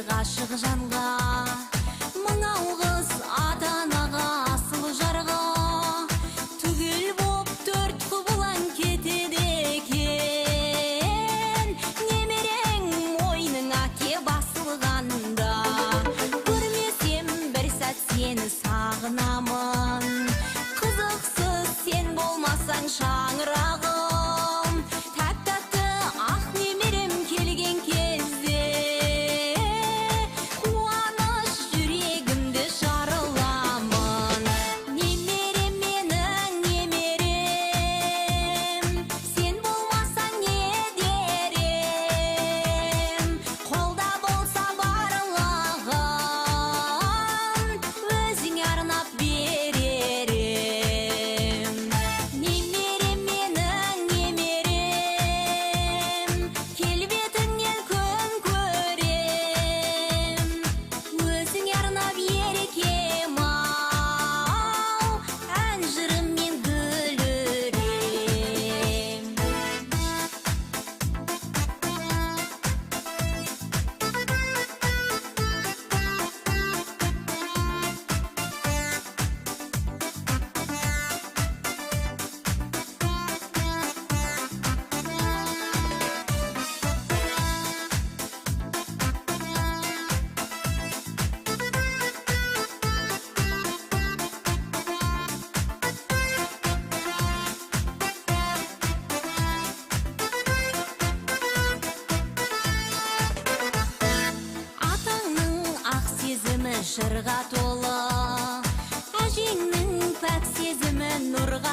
Ғашық жанға мынау қыз ата-анаға асыл жарға түгел боп төрт құбылан кетеді екен немерең мойныңа ке басылғанда көрмесем бір сәт сені сағынамын қызықсыз сен болмасаң шаңырағым тәп-тәтті ақ немерем келген кезде жырға толы әжеңнің пәк сезімі нұрға